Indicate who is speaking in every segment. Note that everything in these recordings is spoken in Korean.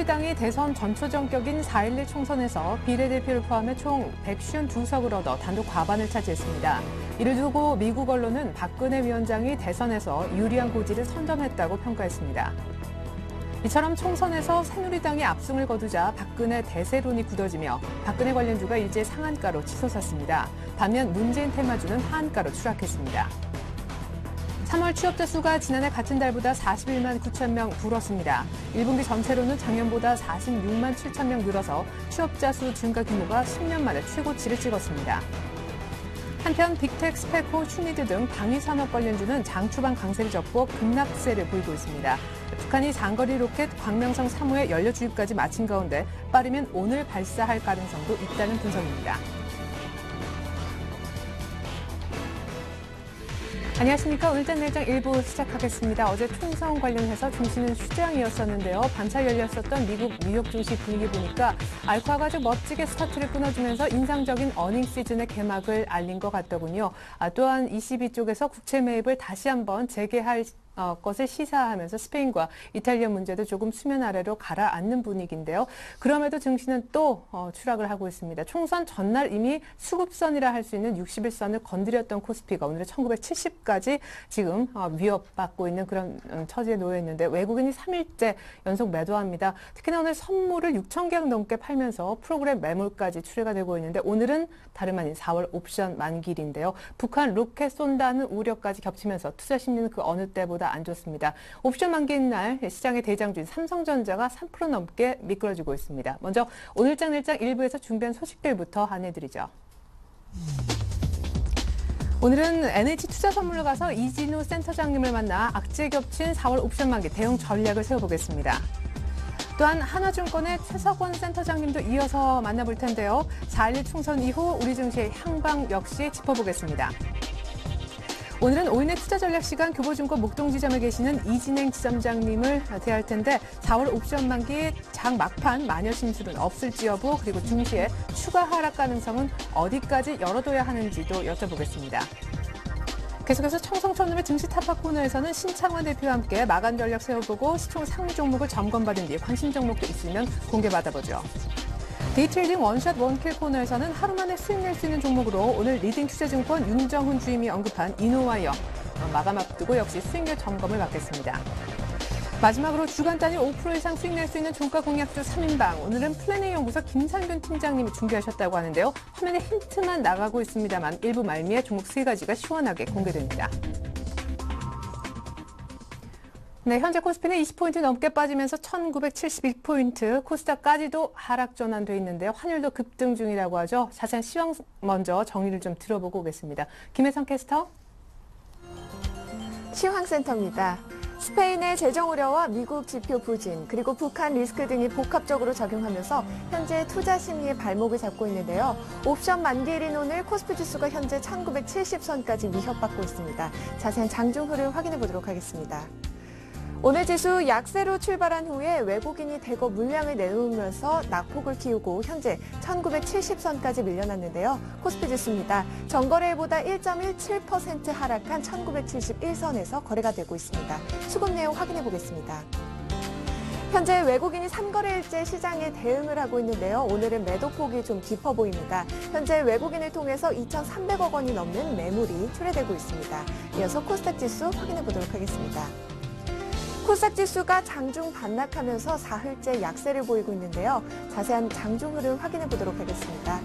Speaker 1: 새누리당이 대선 전초전격인 4.11 총선에서 비례대표를 포함해 총 152석을 얻어 단독 과반을 차지했습니다. 이를 두고 미국 언론은 박근혜 위원장이 대선에서 유리한 고지를 선점했다고 평가했습니다. 이처럼 총선에서 새누리당이 압승을 거두자 박근혜 대세론이 굳어지며 박근혜 관련주가 일제 상한가로 치솟았습니다. 반면 문재인 테마주는 하한가로 추락했습니다. 3월 취업자 수가 지난해 같은 달보다 41만 9천 명 줄었습니다. 1분기 전체로는 작년보다 46만 7천 명 늘어서 취업자 수 증가 규모가 10년 만에 최고치를 찍었습니다. 한편 빅텍, 스페코, 휴니드 등 방위산업 관련주는 장 초반 강세를 접고 급락세를 보이고 있습니다. 북한이 장거리 로켓 광명성 3호의 연료 주입까지 마친 가운데 빠르면 오늘 발사할 가능성도 있다는 분석입니다. 안녕하십니까. 오늘장 내장 1부 시작하겠습니다. 어제 총선 관련해서 중시는 휴장이었었는데요. 반차 열렸었던 미국 뉴욕 증시 분위기 보니까 알코아가 아주 멋지게 스타트를 끊어주면서 인상적인 어닝 시즌의 개막을 알린 것 같더군요. 또한 ECB 쪽에서 국채 매입을 다시 한번 재개할 것을 시사하면서 스페인과 이탈리아 문제도 조금 수면 아래로 가라앉는 분위기인데요. 그럼에도 증시는 또 추락을 하고 있습니다. 총선 전날 이미 수급선이라 할 수 있는 61선을 건드렸던 코스피가 오늘은 1970까지 지금 위협받고 있는 그런 처지에 놓여 있는데 외국인이 3일째 연속 매도합니다. 특히나 오늘 선물을 6천 개 넘게 팔면서 프로그램 매물까지 출회가 되고 있는데 오늘은 다름 아닌 4월 옵션 만기일인데요. 북한 로켓 쏜다는 우려까지 겹치면서 투자 심리는 그 어느 때보다 안 좋습니다. 옵션 만기인 날 시장의 대장주인 삼성전자가 3% 넘게 미끄러지고 있습니다. 먼저 오늘장 내장 1부에서 준비한 소식들부터 안내드리죠. 오늘은 NH투자선물로 가서 이진우 센터장님을 만나 악재 겹친 4월 옵션 만기 대응 전략을 세워보겠습니다. 또한 하나증권의 최석원 센터장님도 이어서 만나볼 텐데요. 4.11 총선 이후 우리 증시의 향방 역시 짚어보겠습니다. 오늘은 오인의 투자 전략 시간 교보증권 목동지점에 계시는 이진행 지점장님을 대할 텐데 4월 옵션 만기 장 막판 마녀 심술은 없을지 여부 그리고 증시의 추가 하락 가능성은 어디까지 열어둬야 하는지도 여쭤보겠습니다. 계속해서 청성천음의 증시 타파 코너에서는 신창원 대표와 함께 마감 전략 세워보고 시총 상위 종목을 점검받은 뒤에 관심 종목도 있으면 공개받아보죠. 데이트레이딩 원샷 원킬 코너에서는 하루 만에 수익 낼 수 있는 종목으로 오늘 리딩 투자증권 윤정훈 주임이 언급한 이노와이어 마감 앞두고 역시 수익률 점검을 받겠습니다. 마지막으로 주간 단위 5% 이상 수익 낼 수 있는 종가 공약주 3인방. 오늘은 플래닝 연구소 김상균 팀장님이 준비하셨다고 하는데요. 화면에 힌트만 나가고 있습니다만 일부 말미에 종목 3가지가 시원하게 공개됩니다. 네, 현재 코스피는 20포인트 넘게 빠지면서 1971포인트, 코스닥까지도 하락 전환돼 있는데요. 환율도 급등 중이라고 하죠. 자세한 시황 먼저 정리를 좀 들어보고 오겠습니다. 김혜성 캐스터.
Speaker 2: 시황센터입니다. 스페인의 재정 우려와 미국 지표 부진, 그리고 북한 리스크 등이 복합적으로 작용하면서 현재 투자 심리의 발목을 잡고 있는데요. 옵션 만기일인 오늘 코스피 지수가 현재 1970선까지 위협받고 있습니다. 자세한 장중 흐름 확인해 보도록 하겠습니다. 오늘 지수 약세로 출발한 후에 외국인이 대거 물량을 내놓으면서 낙폭을 키우고 현재 1970선까지 밀려났는데요. 코스피 지수입니다. 전거래일보다 1.17% 하락한 1971선에서 거래가 되고 있습니다. 수급 내용 확인해 보겠습니다. 현재 외국인이 3거래일째 시장에 대응을 하고 있는데요. 오늘은 매도폭이 좀 깊어 보입니다. 현재 외국인을 통해서 2,300억 원이 넘는 매물이 출회되고 있습니다. 이어서 코스닥 지수 확인해 보도록 하겠습니다. 코스닥 지수가 장중 반락하면서 사흘째 약세를 보이고 있는데요. 자세한 장중 흐름 확인해 보도록 하겠습니다.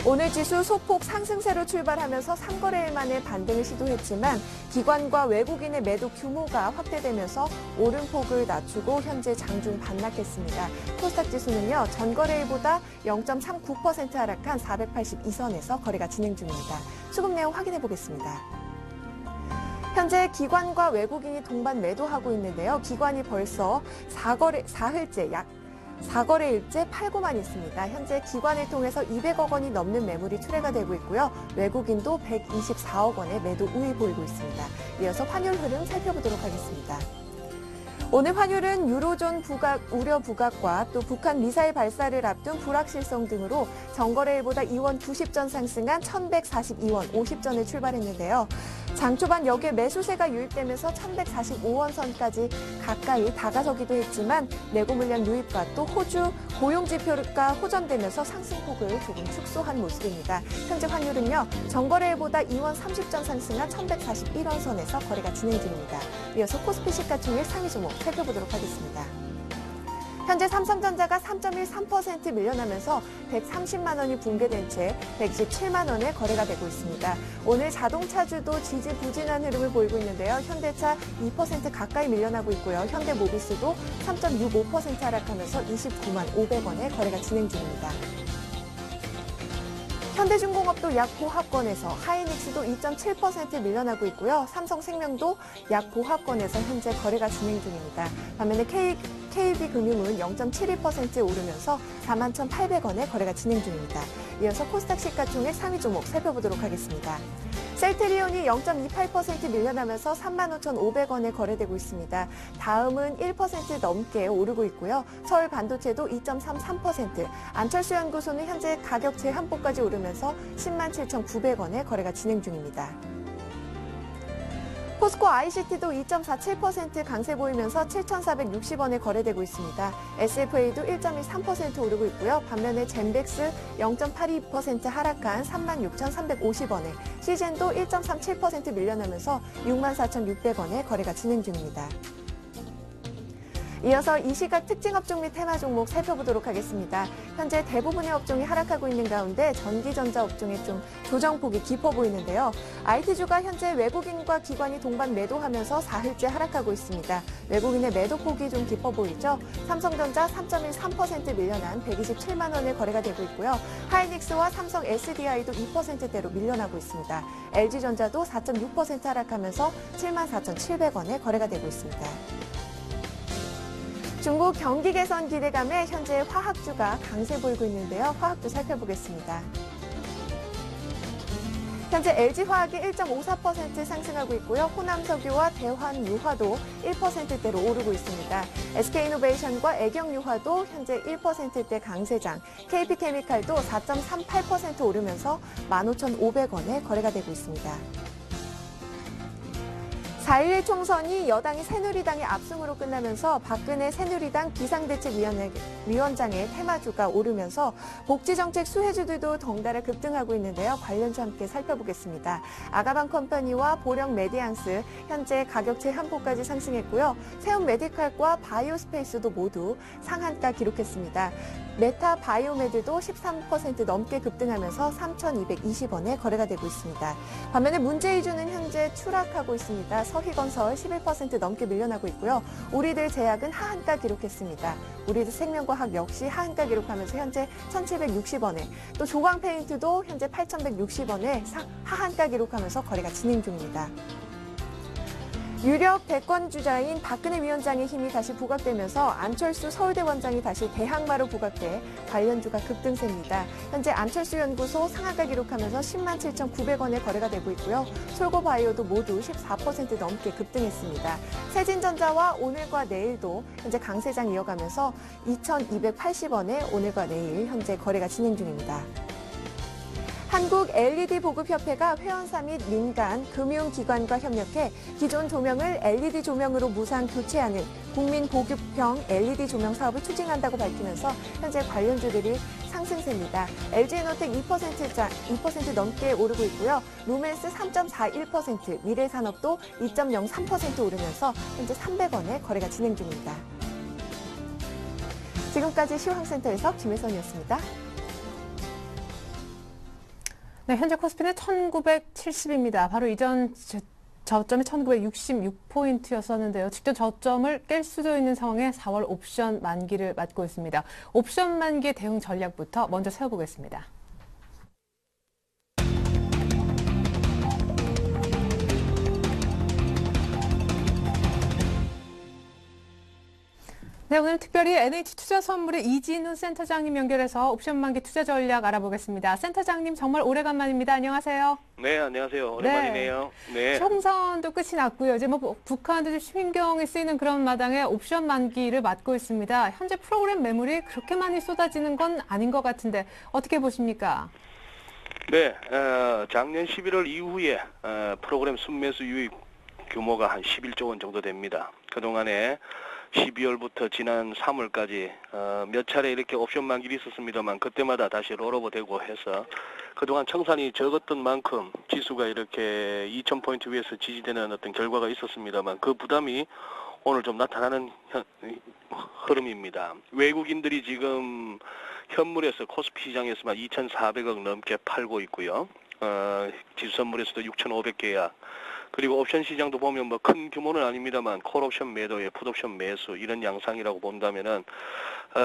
Speaker 2: 오늘 지수 소폭 상승세로 출발하면서 3거래일 만에 반등을 시도했지만 기관과 외국인의 매도 규모가 확대되면서 오름폭을 낮추고 현재 장중 반락했습니다. 코스닥 지수는요, 전거래일보다 0.39% 하락한 482선에서 거래가 진행 중입니다. 수급 내용 확인해 보겠습니다. 현재 기관과 외국인이 동반 매도하고 있는데요. 기관이 벌써 4거래일째 팔고만 있습니다. 현재 기관을 통해서 200억 원이 넘는 매물이 출회가 되고 있고요. 외국인도 124억 원의 매도 우위 보이고 있습니다. 이어서 환율 흐름 살펴보도록 하겠습니다. 오늘 환율은 유로존 우려 부각과 또 북한 미사일 발사를 앞둔 불확실성 등으로 전거래일보다 2원 90전 상승한 1,142원 50전에 출발했는데요. 장 초반 여기에 매수세가 유입되면서 1,145원 선까지 가까이 다가서기도 했지만 내고 물량 유입과 또 호주 고용지표가 호전되면서 상승폭을 조금 축소한 모습입니다. 현재 환율은요, 전거래일보다 2원 30전 상승한 1,141원 선에서 거래가 진행 중입니다. 이어서 코스피 시가총액 상위 종목 살펴보도록 하겠습니다. 현재 삼성전자가 3.13% 밀려나면서 130만 원이 붕괴된 채 127만 원에 거래가 되고 있습니다. 오늘 자동차주도 지지부진한 흐름을 보이고 있는데요. 현대차 2% 가까이 밀려나고 있고요. 현대모비스도 3.65% 하락하면서 29만 500원에 거래가 진행 중입니다. 현대중공업도 약 보합권에서, 하이닉스도 2.7% 밀려나고 있고요. 삼성생명도 약 보합권에서 현재 거래가 진행 중입니다. 반면에 KB금융은 0.72% 오르면서 41,800원에 거래가 진행 중입니다. 이어서 코스닥 시가총액 상위 종목 살펴보도록 하겠습니다. 셀트리온이 0.28% 밀려나면서 35,500원에 거래되고 있습니다. 다음은 1% 넘게 오르고 있고요. 서울반도체도 2.33%, 안철수연구소는 현재 가격 제한폭까지 오르면서 107,900원에 거래가 진행 중입니다. 포스코 ICT도 2.47% 강세 보이면서 7,460원에 거래되고 있습니다. SFA도 1.23% 오르고 있고요. 반면에 젠백스 0.82% 하락한 36,350원에, 시젠도 1.37% 밀려나면서 64,600원에 거래가 진행 중입니다. 이어서 이 시각 특징 업종 및 테마 종목 살펴보도록 하겠습니다. 현재 대부분의 업종이 하락하고 있는 가운데 전기전자 업종에 좀 조정폭이 깊어 보이는데요. IT주가 현재 외국인과 기관이 동반 매도하면서 4흘째 하락하고 있습니다. 외국인의 매도폭이 좀 깊어 보이죠. 삼성전자 3.13% 밀려난 127만 원에 거래가 되고 있고요. 하이닉스와 삼성 SDI도 2%대로 밀려나고 있습니다. LG전자도 4.6% 하락하면서 74,700원에 거래가 되고 있습니다. 중국 경기 개선 기대감에 현재 화학주가 강세 보이고 있는데요. 화학주 살펴보겠습니다. 현재 LG화학이 1.54% 상승하고 있고요. 호남석유와 대환유화도 1%대로 오르고 있습니다. SK이노베이션과 애경유화도 현재 1%대 강세장, KP케미칼도 4.38% 오르면서 15,500원에 거래가 되고 있습니다. 4.11 총선이 여당이 새누리당의 압승으로 끝나면서 박근혜 새누리당 비상대책위원장의 테마주가 오르면서 복지정책 수혜주들도 덩달아 급등하고 있는데요. 관련주 함께 살펴보겠습니다. 아가방 컴퍼니와 보령 메디앙스 현재 가격 제한폭까지 상승했고요. 세움 메디칼과 바이오스페이스도 모두 상한가 기록했습니다. 메타 바이오메드도 13% 넘게 급등하면서 3,220원에 거래가 되고 있습니다. 반면에 문제이주는 현재 추락하고 있습니다. 서희건설 11% 넘게 밀려나고 있고요. 우리들 제약은 하한가 기록했습니다. 우리들 생명과학 역시 하한가 기록하면서 현재 1,760원에, 또 조광페인트도 현재 8,160원에 하한가 기록하면서 거래가 진행 중입니다. 유력 대권주자인 박근혜 위원장의 힘이 다시 부각되면서 안철수 서울대 원장이 다시 대항마로 부각돼 관련주가 급등세입니다. 현재 안철수 연구소 상한가 기록하면서 107,900원에 거래가 되고 있고요. 솔고바이오도 모두 14% 넘게 급등했습니다. 세진전자와 오늘과 내일도 현재 강세장 이어가면서 2,280원에 오늘과 내일 현재 거래가 진행 중입니다. 한국 LED 보급협회가 회원사 및 민간, 금융기관과 협력해 기존 조명을 LED 조명으로 무상 교체하는 국민 보급형 LED 조명 사업을 추진한다고 밝히면서 현재 관련주들이 상승세입니다. LG에너텍 2% 넘게 오르고 있고요. 루멘스 3.41%, 미래산업도 2.03% 오르면서 현재 300원에 거래가 진행 중입니다. 지금까지 시황센터에서 김혜선이었습니다.
Speaker 1: 네, 현재 코스피는 1970입니다. 바로 이전 저점이 1966포인트였었는데요. 직전 저점을 깰 수도 있는 상황에 4월 옵션 만기를 맞고 있습니다. 옵션 만기 대응 전략부터 먼저 세워보겠습니다. 네, 오늘 특별히 NH투자선물의 이진우 센터장님 연결해서 옵션 만기 투자 전략 알아보겠습니다. 센터장님 정말 오래간만입니다. 안녕하세요.
Speaker 3: 네, 안녕하세요. 오랜만이네요. 네.
Speaker 1: 총선도 끝이 났고요. 이제 뭐 북한도 좀 신경이 쓰이는 그런 마당에 옵션 만기를 맞고 있습니다. 현재 프로그램 매물이 그렇게 많이 쏟아지는 건 아닌 것 같은데 어떻게 보십니까?
Speaker 3: 네, 작년 11월 이후에 프로그램 순매수 유입 규모가 한 11조 원 정도 됩니다. 그동안에 12월부터 지난 3월까지 몇 차례 이렇게 옵션 만기이 있었습니다만 그때마다 다시 롤오버 되고 해서 그동안 청산이 적었던 만큼 지수가 이렇게 2000포인트 위에서 지지되는 어떤 결과가 있었습니다만 그 부담이 오늘 좀 나타나는 흐름입니다. 외국인들이 지금 현물에서 코스피 시장에서만 2,400억 넘게 팔고 있고요. 지수 선물에서도 6,500계약. 그리고 옵션 시장도 보면 뭐 큰 규모는 아닙니다만 콜옵션 매도에 풋옵션 매수 이런 양상이라고 본다면은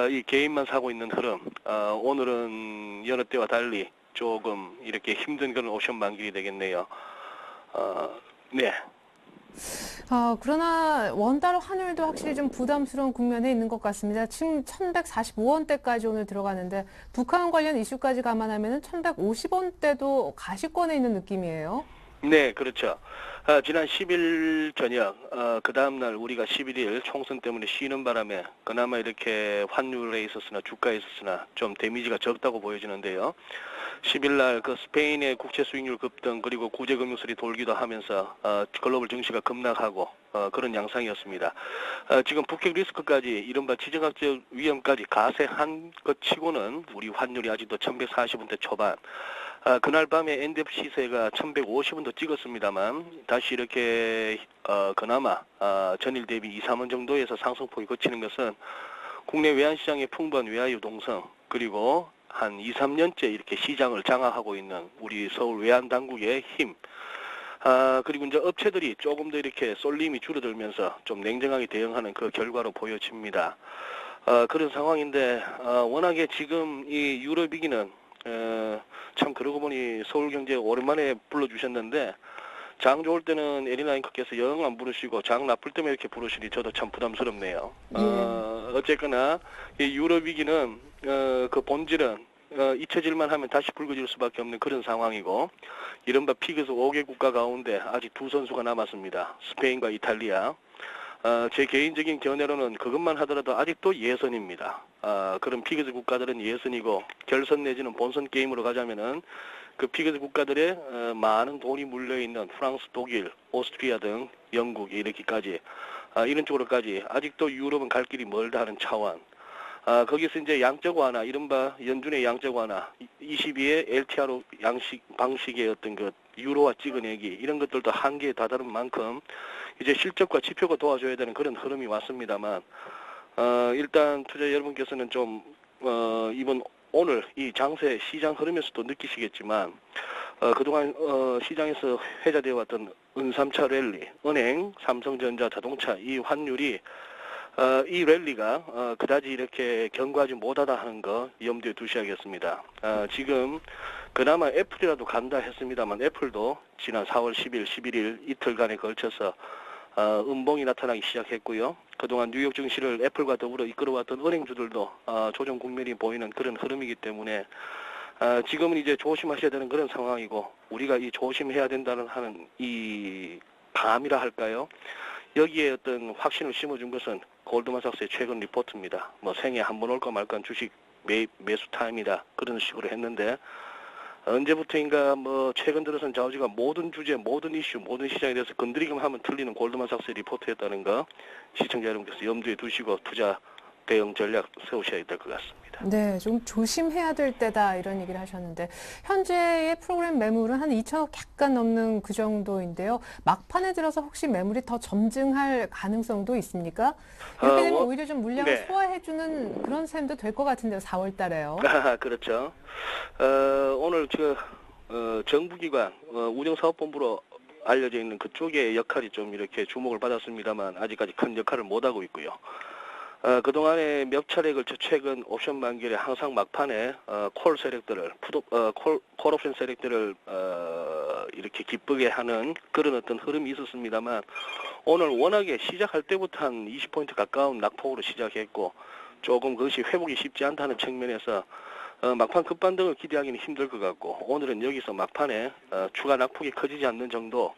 Speaker 3: 이 개인만 사고 있는 흐름. 오늘은 여느 때와 달리 조금 이렇게 힘든 그런 옵션 만기이 되겠네요. 네.
Speaker 1: 그러나 원달러 환율도 확실히 좀 부담스러운 국면에 있는 것 같습니다. 지금 1145원대까지 오늘 들어가는데 북한 관련 이슈까지 감안하면 1150원대도 가시권에 있는 느낌이에요.
Speaker 3: 네, 그렇죠. 지난 10일 저녁, 그 다음날 우리가 11일 총선 때문에 쉬는 바람에 그나마 이렇게 환율에 있었으나 주가에 있었으나 좀 데미지가 적다고 보여지는데요. 10일 날 그 스페인의 국채 수익률 급등 그리고 구제금융설이 돌기도 하면서 글로벌 증시가 급락하고 그런 양상이었습니다. 지금 북핵 리스크까지 이른바 지정학적 위험까지 가세한 것 치고는 우리 환율이 아직도 1140원대 초반. 그날 밤에 엔뎁 시세가 1150원도 찍었습니다만 다시 이렇게 그나마 전일 대비 2, 3원 정도에서 상승폭이 거치는 것은 국내 외환시장의 풍부한 외화 유동성 그리고 한 2, 3년째 이렇게 시장을 장악하고 있는 우리 서울 외환당국의 힘 그리고 이제 업체들이 조금 더 이렇게 쏠림이 줄어들면서 좀 냉정하게 대응하는 그 결과로 보여집니다. 그런 상황인데 워낙에 지금 이 유럽 위기는 참 그러고 보니 서울경제 오랜만에 불러주셨는데 장 좋을 때는 에리나 앵커께서 영 안 부르시고 장 나쁠 때만 이렇게 부르시니 저도 참 부담스럽네요. 어쨌거나 이 유럽 위기는 그 본질은 잊혀질만 하면 다시 불거질 수밖에 없는 그런 상황이고 이른바 피그스 5개 국가 가운데 아직 두 선수가 남았습니다. 스페인과 이탈리아. 제 개인적인 견해로는 그것만 하더라도 아직도 예선입니다. 그런 피그스 국가들은 예선이고 결선 내지는 본선 게임으로 가자면은 그 피그스 국가들의 많은 돈이 물려있는 프랑스, 독일, 오스트리아 등 영국 이렇게까지 이런 쪽으로까지 아직도 유럽은 갈 길이 멀다 하는 차원. 거기서 이제 양적 완화, 이른바 연준의 양적 완화, 22의 LTR 방식의 어떤 그 유로화 찍어내기 이런 것들도 한계에 다다른 만큼 이제 실적과 지표가 도와줘야 되는 그런 흐름이 왔습니다만 일단 투자 여러분께서는 좀 이번 오늘 이 장세 시장 흐름에서도 느끼시겠지만 그동안 시장에서 회자되어 왔던 은3차 랠리, 은행, 삼성전자, 자동차 이 환율이 이 랠리가 그다지 이렇게 견고하지 못하다 하는 거 염두에 두셔야겠습니다. 지금 그나마 애플이라도 간다 했습니다만 애플도 지난 4월 10일, 11일 이틀간에 걸쳐서 음봉이 나타나기 시작했고요. 그동안 뉴욕 증시를 애플과 더불어 이끌어왔던 은행주들도 조정 국면이 보이는 그런 흐름이기 때문에 지금은 이제 조심하셔야 되는 그런 상황이고 우리가 이 조심해야 된다는 하는 이 감이라 할까요? 여기에 어떤 확신을 심어준 것은 골드만삭스의 최근 리포트입니다. 뭐 생애 한 번 올까 말까 주식 매수 타임이다 그런 식으로 했는데 언제부터인가 뭐 최근 들어선 좌우지가 모든 주제, 모든 이슈, 모든 시장에 대해서 건드리기만 하면 틀리는 골드만삭스의 리포트였다는 거 시청자 여러분께서 염두에 두시고 투자 대응 전략 세우셔야 될 것 같습니다.
Speaker 1: 네, 좀 조심해야 될 때다 이런 얘기를 하셨는데 현재의 프로그램 매물은 한 2천억 약간 넘는 그 정도인데요. 막판에 들어서 혹시 매물이 더 점증할 가능성도 있습니까? 이렇게 되면 오히려 좀 물량을
Speaker 3: 네.
Speaker 1: 소화해주는 그런 셈도 될 것 같은데요. 4월 달에요.
Speaker 3: 그렇죠. 오늘 정부기관 운영사업본부로 알려져 있는 그쪽의 역할이 좀 이렇게 주목을 받았습니다만 아직까지 큰 역할을 못하고 있고요. 그동안에 몇 차례에 걸쳐 최근 옵션 만기에 항상 막판에 콜 세력들을 콜 옵션 세력들을 이렇게 기쁘게 하는 그런 어떤 흐름이 있었습니다만 오늘 워낙에 시작할 때부터 한 20포인트 가까운 낙폭으로 시작했고 조금 그것이 회복이 쉽지 않다는 측면에서 막판 급반등을 기대하기는 힘들 것 같고 오늘은 여기서 막판에 추가 낙폭이 커지지 않는 정도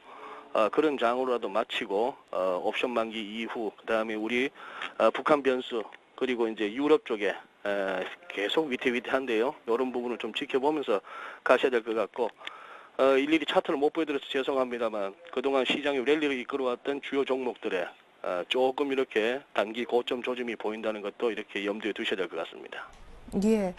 Speaker 3: 그런 장으로라도 마치고 옵션 만기 이후 그다음에 우리 북한 변수 그리고 이제 유럽 쪽에 계속 위태위태한데요. 이런 부분을 좀 지켜보면서 가셔야 될 것 같고 일일이 차트를 못 보여드려서 죄송합니다만 그동안 시장이 랠리를 이끌어왔던 주요 종목들에 조금 이렇게 단기 고점 조짐이 보인다는 것도 이렇게 염두에 두셔야 될 것 같습니다.
Speaker 1: 예.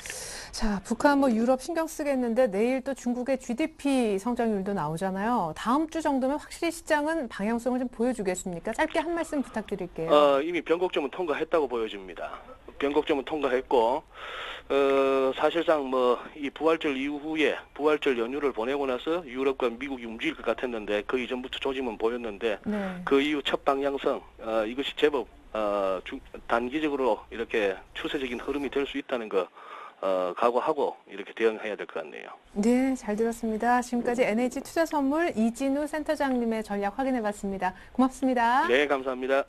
Speaker 1: 자, 북한 뭐 유럽 신경 쓰겠는데 내일 또 중국의 GDP 성장률도 나오잖아요. 다음 주 정도면 확실히 시장은 방향성을 좀 보여주겠습니까? 짧게 한 말씀 부탁드릴게요.
Speaker 3: 이미 변곡점은 통과했다고 보여집니다. 변곡점은 통과했고 사실상 뭐 이 부활절 이후에 부활절 연휴를 보내고 나서 유럽과 미국이 움직일 것 같았는데 그 이전부터 조짐은 보였는데
Speaker 1: 네.
Speaker 3: 그 이후 첫 방향성 이것이 제법 단기적으로 이렇게 추세적인 흐름이 될 수 있다는 거 각오하고 이렇게 대응해야 될 것 같네요.
Speaker 1: 네, 잘 들었습니다. 지금까지 NH투자선물 이진우 센터장님의 전략 확인해봤습니다. 고맙습니다.
Speaker 3: 네, 감사합니다.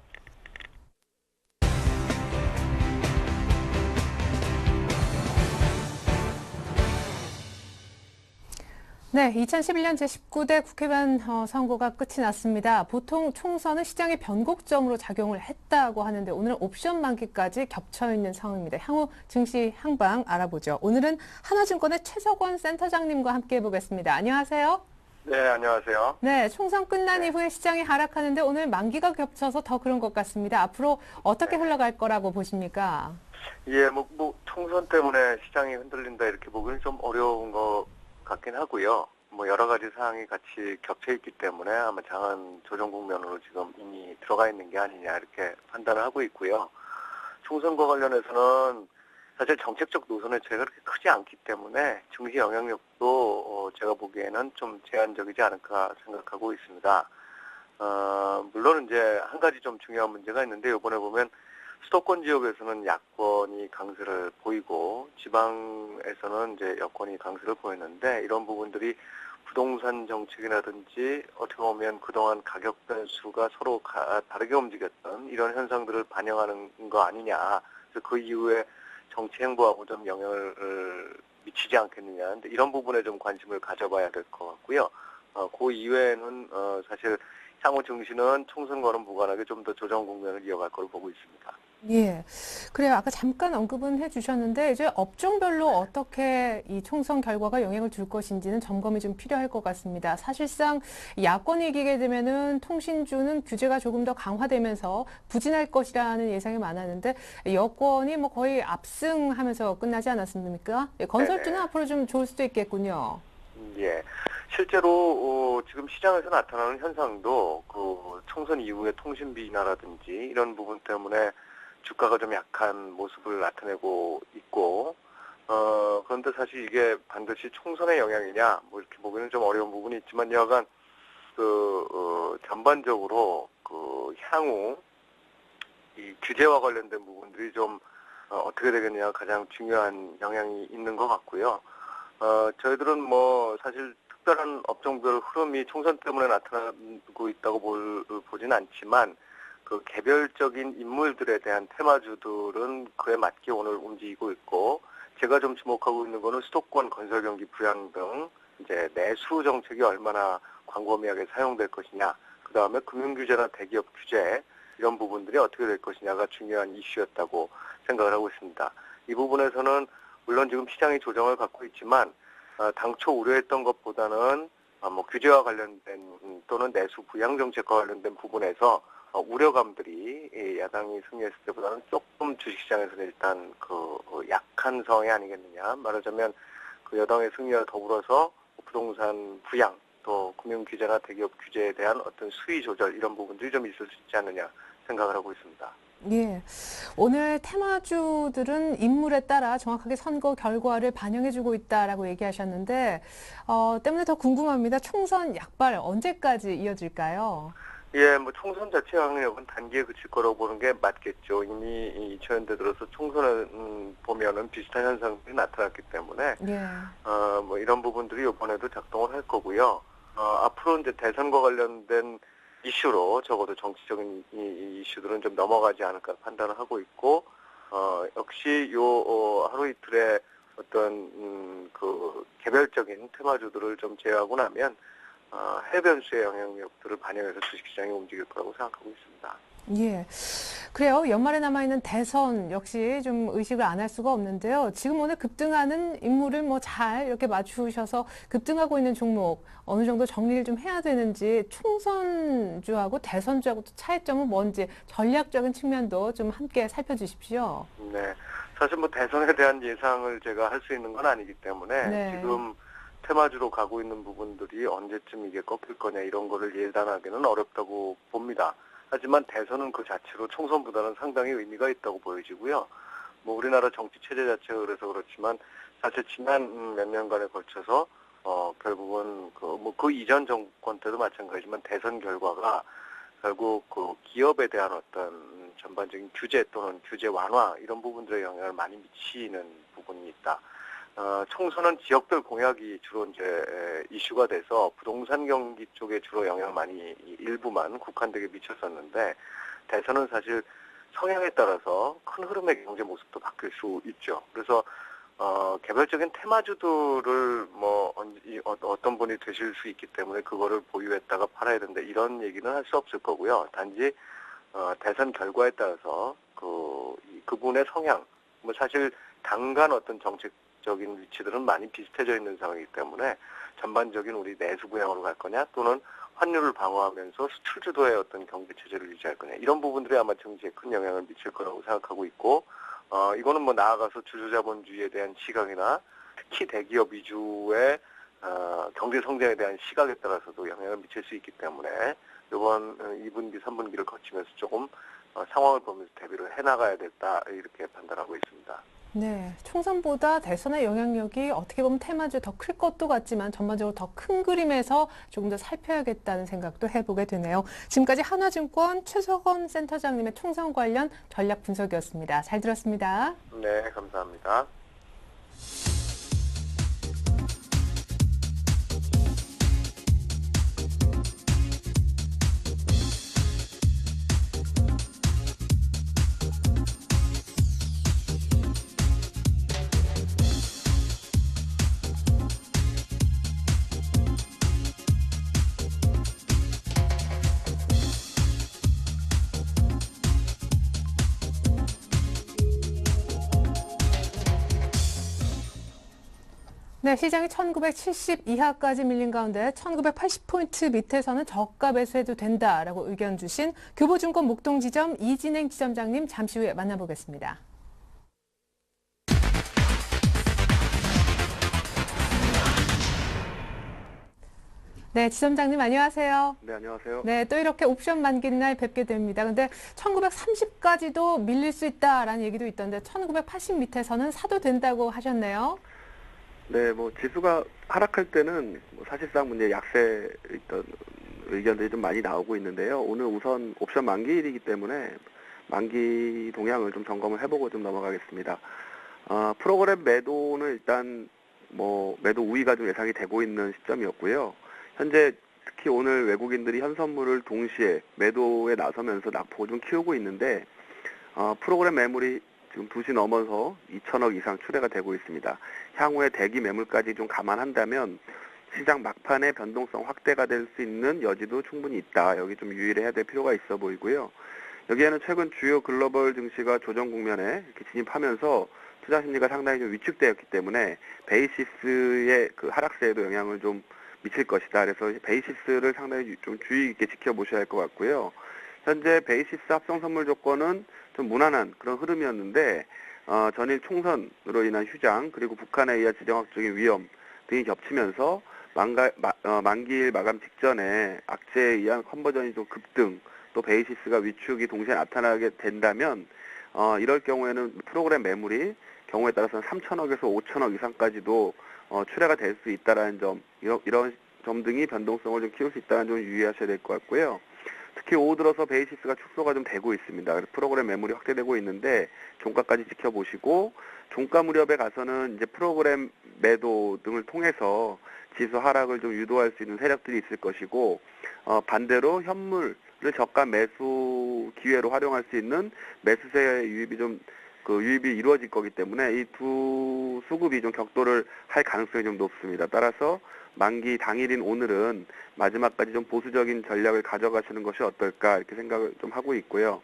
Speaker 1: 네, 2011년 제19대 국회의원 선거가 끝이 났습니다. 보통 총선은 시장의 변곡점으로 작용을 했다고 하는데 오늘은 옵션 만기까지 겹쳐있는 상황입니다. 향후 증시 향방 알아보죠. 오늘은 하나증권의 최석원 센터장님과 함께 해보겠습니다. 안녕하세요.
Speaker 4: 네, 안녕하세요.
Speaker 1: 네, 총선 끝난 이후에 시장이 하락하는데 오늘 만기가 겹쳐서 더 그런 것 같습니다. 앞으로 어떻게 흘러갈 거라고 보십니까?
Speaker 4: 예, 총선 때문에 시장이 흔들린다 이렇게 보기는 좀 어려운 것 같긴 하고요. 여러 가지 사항이 같이 겹쳐 있기 때문에 아마 장한 조정 국면으로 지금 이미 들어가 있는 게 아니냐 이렇게 판단을 하고 있고요. 총선과 관련해서는 사실 정책적 노선의 차이가 그렇게 크지 않기 때문에 증시 영향력도 제가 보기에는 좀 제한적이지 않을까 생각하고 있습니다. 물론 이제 한 가지 좀 중요한 문제가 있는데 이번에 보면 수도권 지역에서는 야권이 강세를 보이고 지방에서는 이제 여권이 강세를 보였는데 이런 부분들이 부동산 정책이라든지 어떻게 보면 그동안 가격 변수가 서로 다르게 움직였던 이런 현상들을 반영하는 거 아니냐. 그래서 그 이후에 정치 행보하고 좀 영향을 미치지 않겠느냐. 근데 이런 부분에 좀 관심을 가져봐야 될 것 같고요. 그 이외에는 사실 향후 증시는 총선과는 무관하게 좀 더 조정 국면을 이어갈 걸로 보고 있습니다.
Speaker 1: 예. 그래요. 아까 잠깐 언급은 해주셨는데, 이제 업종별로 어떻게 이 총선 결과가 영향을 줄 것인지는 점검이 좀 필요할 것 같습니다. 사실상 야권이 이기게 되면은 통신주는 규제가 조금 더 강화되면서 부진할 것이라는 예상이 많았는데, 여권이 뭐 거의 압승하면서 끝나지 않았습니까? 건설주는
Speaker 4: 네네.
Speaker 1: 앞으로 좀 좋을 수도 있겠군요.
Speaker 4: 예. 실제로 지금 시장에서 나타나는 현상도 그 총선 이후에 통신비나라든지 이런 부분 때문에 주가가 좀 약한 모습을 나타내고 있고 그런데 사실 이게 반드시 총선의 영향이냐 뭐 이렇게 보기는 좀 어려운 부분이 있지만 여하간 전반적으로 향후 이 규제와 관련된 부분들이 좀 어떻게 되겠느냐 가장 중요한 영향이 있는 것 같고요. 저희들은 뭐 사실 특별한 업종별 흐름이 총선 때문에 나타나고 있다고 보진 않지만 그 개별적인 인물들에 대한 테마주들은 그에 맞게 오늘 움직이고 있고 제가 좀 주목하고 있는 거는 수도권 건설 경기 부양 등 이제 내수 정책이 얼마나 광범위하게 사용될 것이냐, 그 다음에 금융규제나 대기업 규제 이런 부분들이 어떻게 될 것이냐가 중요한 이슈였다고 생각을 하고 있습니다. 이 부분에서는 물론 지금 시장이 조정을 갖고 있지만 당초 우려했던 것보다는 뭐 규제와 관련된 또는 내수 부양 정책과 관련된 부분에서 우려감들이 야당이 승리했을 때보다는 조금 주식시장에서는 일단 약한 상황이 아니겠느냐. 말하자면 그 여당의 승리와 더불어서 부동산 부양 또 금융규제나 대기업 규제에 대한 어떤 수위 조절 이런 부분들이 좀 있을 수 있지 않느냐 생각을 하고 있습니다.
Speaker 1: 예. 오늘 테마주들은 인물에 따라 정확하게 선거 결과를 반영해주고 있다라고 얘기하셨는데, 때문에 더 궁금합니다. 총선 약발 언제까지 이어질까요?
Speaker 4: 예, 뭐 총선 자체 영향력은 단기에 그칠 거라고 보는 게 맞겠죠. 이미 2000년대 들어서 총선을 보면은 비슷한 현상들이 나타났기 때문에,
Speaker 1: 예.
Speaker 4: 뭐 이런 부분들이 이번에도 작동을 할 거고요. 앞으로 이제 대선과 관련된 이슈로 적어도 정치적인 이 이슈들은 좀 넘어가지 않을까 판단을 하고 있고 역시 하루 이틀의 어떤 그 개별적인 테마주들을 좀 제외하고 나면 해외 변수의 영향력들을 반영해서 주식시장이 움직일 거라고 생각하고 있습니다.
Speaker 1: 예. 그래요. 연말에 남아있는 대선 역시 좀 의식을 안 할 수가 없는데요. 지금 오늘 급등하는 인물을 뭐 잘 이렇게 맞추셔서 급등하고 있는 종목 어느 정도 정리를 좀 해야 되는지 총선주하고 대선주하고 또 차이점은 뭔지 전략적인 측면도 좀 함께 살펴주십시오.
Speaker 4: 네. 사실 뭐 대선에 대한 예상을 제가 할 수 있는 건 아니기 때문에
Speaker 1: 네.
Speaker 4: 지금 테마주로 가고 있는 부분들이 언제쯤 이게 꺾일 거냐 이런 거를 예단하기는 어렵다고 봅니다. 하지만 대선은 그 자체로 총선보다는 상당히 의미가 있다고 보여지고요. 뭐 우리나라 정치 체제 자체가 그래서 그렇지만 사실 지난 몇 년간에 걸쳐서 결국은 그 이전 정권 때도 마찬가지지만 대선 결과가 결국 그 기업에 대한 어떤 전반적인 규제 또는 규제 완화 이런 부분들에 영향을 많이 미치는 부분이 있다. 총선은 지역별 공약이 주로 이제 이슈가 돼서 부동산 경기 쪽에 주로 영향을 많이 일부만 국한되게 미쳤었는데 대선은 사실 성향에 따라서 큰 흐름의 경제 모습도 바뀔 수 있죠. 그래서 개별적인 테마주들을 뭐 어떤 분이 되실 수 있기 때문에 그거를 보유했다가 팔아야 된다 이런 얘기는 할 수 없을 거고요. 단지 대선 결과에 따라서 그분의 성향, 뭐 사실 당간 어떤 정책적인 위치들은 많이 비슷해져 있는 상황이기 때문에 전반적인 우리 내수 부양으로 갈 거냐 또는 환율을 방어하면서 수출 주도의 어떤 경제 체제를 유지할 거냐 이런 부분들이 아마 정치에 큰 영향을 미칠 거라고 생각하고 있고 이거는 뭐 나아가서 주주자본주의에 대한 시각이나 특히 대기업 위주의 경제 성장에 대한 시각에 따라서도 영향을 미칠 수 있기 때문에 이번 2분기, 3분기를 거치면서 조금 상황을 보면서 대비를 해나가야 됐다 이렇게 판단하고 있습니다.
Speaker 1: 네, 총선보다 대선의 영향력이 어떻게 보면 테마주 더 클 것도 같지만 전반적으로 더 큰 그림에서 조금 더 살펴야겠다는 생각도 해보게 되네요. 지금까지 한화증권 최석원 센터장님의 총선 관련 전략 분석이었습니다. 잘 들었습니다.
Speaker 4: 네, 감사합니다.
Speaker 1: 네, 시장이 1970 이하까지 밀린 가운데 1980포인트 밑에서는 저가 매수해도 된다라고 의견 주신 교보증권 목동지점 이진행 지점장님 잠시 후에 만나보겠습니다. 네, 지점장님 안녕하세요.
Speaker 5: 네, 안녕하세요.
Speaker 1: 네, 또 이렇게 옵션 만기는 날 뵙게 됩니다. 근데 1930까지도 밀릴 수 있다라는 얘기도 있던데 1980 밑에서는 사도 된다고 하셨네요.
Speaker 5: 네, 뭐 지수가 하락할 때는 뭐 사실상 이제 약세 있던 의견들이 좀 많이 나오고 있는데요. 오늘 우선 옵션 만기일이기 때문에 만기 동향을 좀 점검을 해보고 좀 넘어가겠습니다. 프로그램 매도는 일단 뭐 매도 우위가 좀 예상이 되고 있는 시점이었고요. 현재 특히 오늘 외국인들이 현선물을 동시에 매도에 나서면서 낙폭을 좀 키우고 있는데 프로그램 매물이 지금 2시 넘어서 2천억 이상 추례가 되고 있습니다. 향후에 대기 매물까지 좀 감안한다면 시장 막판에 변동성 확대가 될 수 있는 여지도 충분히 있다. 여기 좀 유의를 해야 될 필요가 있어 보이고요. 여기에는 최근 주요 글로벌 증시가 조정 국면에 이렇게 진입하면서 투자 심리가 상당히 좀 위축되었기 때문에 베이시스의 그 하락세에도 영향을 좀 미칠 것이다. 그래서 베이시스를 상당히 좀 주의 깊게 지켜보셔야 할 것 같고요. 현재 베이시스 합성 선물 조건은 좀 무난한 그런 흐름이었는데 전일 총선으로 인한 휴장 그리고 북한에 의한 지정학적인 위험 등이 겹치면서 만기일 마감 직전에 악재에 의한 컨버전이 좀 급등 또 베이시스가 위축이 동시에 나타나게 된다면 이럴 경우에는 프로그램 매물이 경우에 따라서는 3천억에서 5천억 이상까지도 출회가 될 수 있다라는 점 이런 점 등이 변동성을 좀 키울 수 있다는 점 유의하셔야 될 것 같고요. 특히 오후 들어서 베이시스가 축소가 좀 되고 있습니다. 그래서 프로그램 매물이 확대되고 있는데 종가까지 지켜보시고 종가 무렵에 가서는 이제 프로그램 매도 등을 통해서 지수 하락을 좀 유도할 수 있는 세력들이 있을 것이고 반대로 현물을 저가 매수 기회로 활용할 수 있는 매수세 유입이 좀 유입이 이루어질 거기 때문에 이 두 수급이 좀 격돌을 할 가능성이 좀 높습니다. 따라서 만기 당일인 오늘은 마지막까지 좀 보수적인 전략을 가져가시는 것이 어떨까 이렇게 생각을 좀 하고 있고요.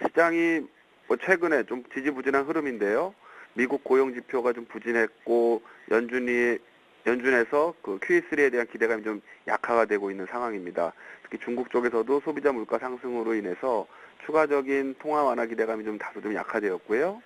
Speaker 5: 시장이 뭐 최근에 좀 지지부진한 흐름인데요. 미국 고용 지표가 좀 부진했고 연준에서 그 QE3에 대한 기대감이 좀 약화가 되고 있는 상황입니다. 특히 중국 쪽에서도 소비자 물가 상승으로 인해서 추가적인 통화 완화 기대감이 좀 다소 좀 약화되었고요.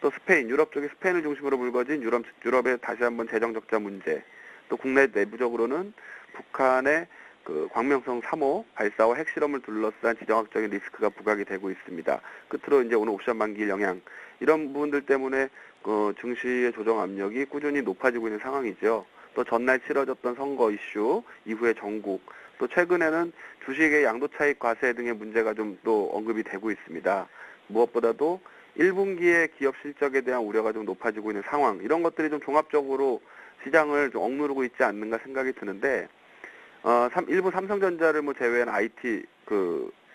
Speaker 5: 또 스페인, 유럽 쪽에 스페인을 중심으로 불거진 유럽의 다시 한번 재정 적자 문제, 또 국내 내부적으로는 북한의 그 광명성 3호 발사와 핵실험을 둘러싼 지정학적인 리스크가 부각이 되고 있습니다. 끝으로 이제 오늘 옵션 만기일 영향, 이런 부분들 때문에 증시의 조정 압력이 꾸준히 높아지고 있는 상황이죠. 또 전날 치러졌던 선거 이슈 이후의 정국, 또 최근에는 주식의 양도 차익 과세 등의 문제가 좀 또 언급이 되고 있습니다. 무엇보다도 1분기의 기업 실적에 대한 우려가 좀 높아지고 있는 상황, 이런 것들이 좀 종합적으로 시장을 좀 억누르고 있지 않는가 생각이 드는데, 일부 삼성전자를 뭐 제외한 IT